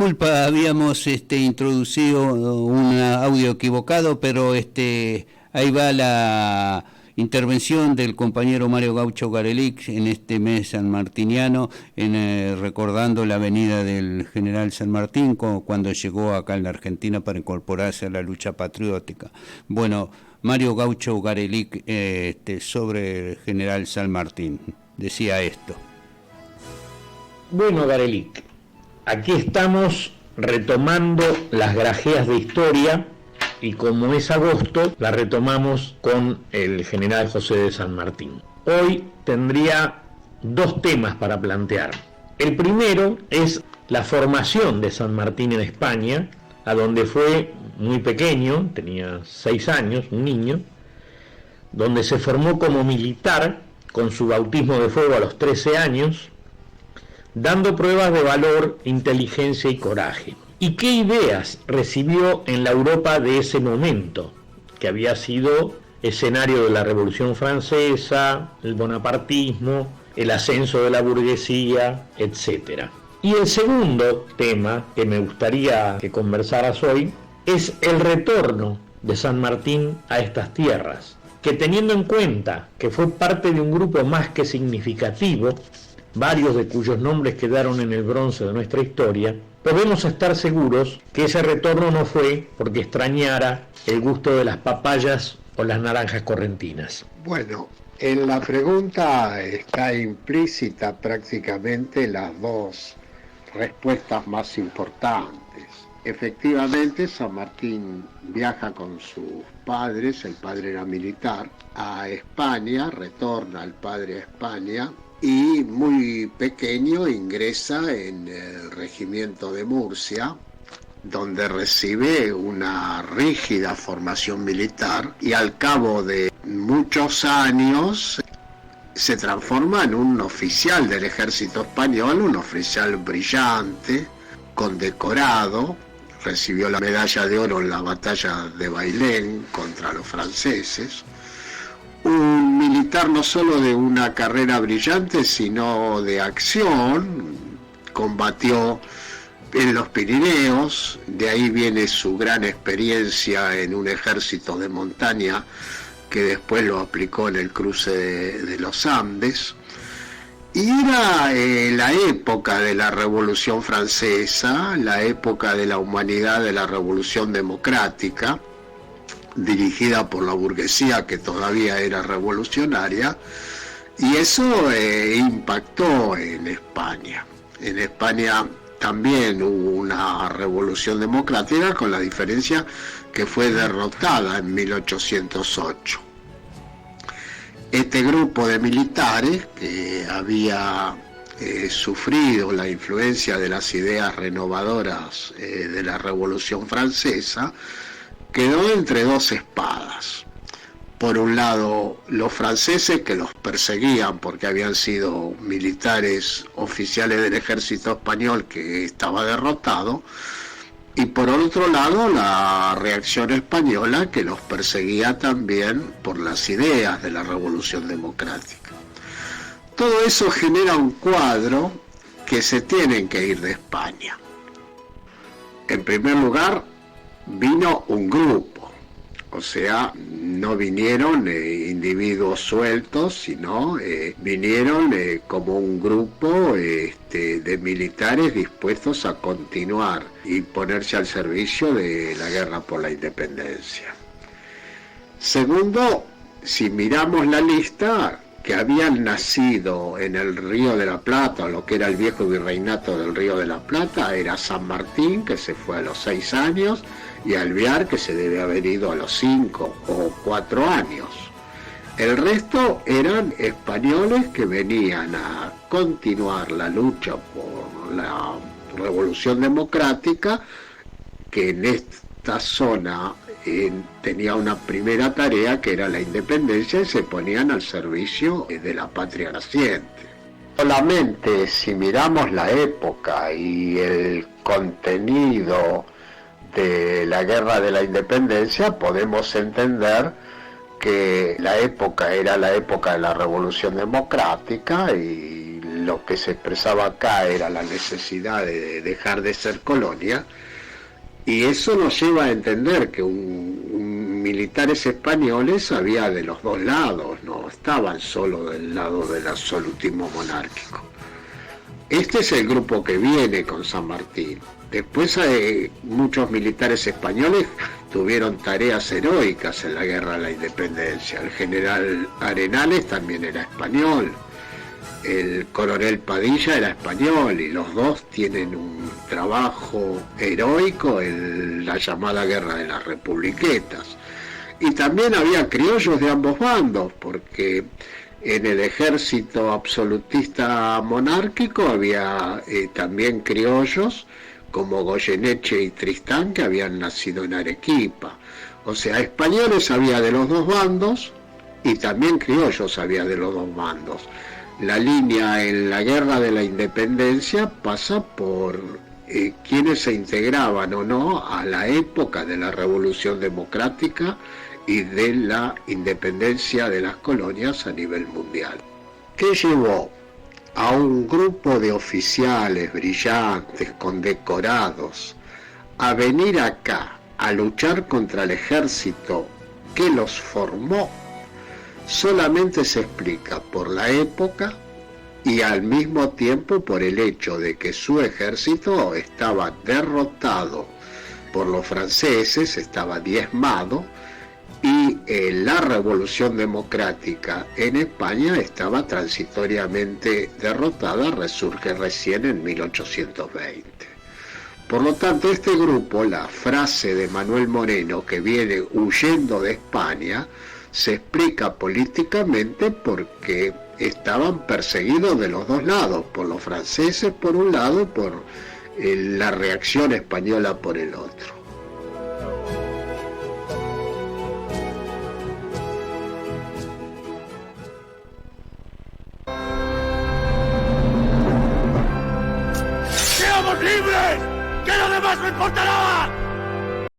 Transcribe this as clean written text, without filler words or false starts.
disculpa, habíamos introducido un audio equivocado, pero ahí va la intervención del compañero Mario Gaucho Garelic en este mes sanmartiniano, recordando la venida del general San Martín cuando llegó acá en la Argentina para incorporarse a la lucha patriótica. Bueno, Mario Gaucho Garelic sobre el general San Martín decía esto. Bueno, Garelic, aquí estamos retomando las grajeas de historia y como es agosto, la retomamos con el general José de San Martín. Hoy tendría dos temas para plantear. El primero es la formación de San Martín en España, a donde fue muy pequeño, tenía 6 años, un niño, donde se formó como militar con su bautismo de fuego a los 13 años, dando pruebas de valor, inteligencia y coraje. ¿Y qué ideas recibió en la Europa de ese momento, que había sido escenario de la Revolución Francesa, el bonapartismo, el ascenso de la burguesía, etcétera? Y el segundo tema que me gustaría que conversaras hoy es el retorno de San Martín a estas tierras, que teniendo en cuenta que fue parte de un grupo más que significativo, varios de cuyos nombres quedaron en el bronce de nuestra historia, podemos estar seguros que ese retorno no fue porque extrañara el gusto de las papayas o las naranjas correntinas. Bueno, en la pregunta está implícita prácticamente las dos respuestas más importantes. Efectivamente, San Martín viaja con sus padres, el padre era militar, a España, retorna el padre a España, y muy pequeño ingresa en el regimiento de Murcia, donde recibe una rígida formación militar y al cabo de muchos años se transforma en un oficial del ejército español, un oficial brillante, condecorado, recibió la medalla de oro en la batalla de Bailén contra los franceses. Un militar no solo de una carrera brillante, sino de acción, combatió en los Pirineos, de ahí viene su gran experiencia en un ejército de montaña que después lo aplicó en el cruce de los Andes. Y era la época de la Revolución Francesa, la época de la humanidad de la Revolución Democrática, dirigida por la burguesía que todavía era revolucionaria, y eso impactó en España. En España también hubo una revolución democrática, con la diferencia que fue derrotada en 1808. Este grupo de militares que había sufrido la influencia de las ideas renovadoras de la Revolución Francesa, quedó entre dos espadas. Por un lado, los franceses que los perseguían porque habían sido militares oficiales del ejército español que estaba derrotado, y por otro lado, la reacción española que los perseguía también por las ideas de la Revolución Democrática. Todo eso genera un cuadro que se tienen que ir de España. En primer lugar, vino un grupo, o sea, no vinieron individuos sueltos, sino vinieron como un grupo de militares dispuestos a continuar y ponerse al servicio de la guerra por la independencia. Segundo, si miramos la lista, que habían nacido en el Río de la Plata, o lo que era el viejo virreinato del Río de la Plata, era San Martín, que se fue a los 6 años, y Alvear, que se debe haber ido a los 5 o 4 años. El resto eran españoles que venían a continuar la lucha por la Revolución Democrática, que en esta zona tenía una primera tarea que era la independencia, y se ponían al servicio de la patria naciente. Solamente si miramos la época y el contenido de la guerra de la independencia, podemos entender que la época era la época de la Revolución Democrática y lo que se expresaba acá era la necesidad de dejar de ser colonia, y eso nos lleva a entender que militares españoles había de los dos lados, no estaban solo del lado del absolutismo monárquico. Este es el grupo que viene con San Martín. Después muchos militares españoles tuvieron tareas heroicas en la guerra de la independencia. El general Arenales también era español, el coronel Padilla era español, y los dos tienen un trabajo heroico en la llamada Guerra de las Republiquetas. Y también había criollos de ambos bandos, porque en el ejército absolutista monárquico había también criollos como Goyeneche y Tristán, que habían nacido en Arequipa. O sea, españoles había de los dos bandos y también criollos había de los dos bandos. La línea en la guerra de la independencia pasa por quienes se integraban o no a la época de la Revolución Democrática y de la independencia de las colonias a nivel mundial. ¿Qué llevó a un grupo de oficiales brillantes, condecorados, a venir acá a luchar contra el ejército que los formó? Solamente se explica por la época y al mismo tiempo por el hecho de que su ejército estaba derrotado por los franceses, estaba diezmado, y la Revolución Democrática en España estaba transitoriamente derrotada, resurge recién en 1820. Por lo tanto, este grupo, la frase de Manuel Moreno, que viene huyendo de España, se explica políticamente porque estaban perseguidos de los dos lados, por los franceses por un lado, por la reacción española por el otro. ¡Seamos libres! ¡Que lo demás no importa nada!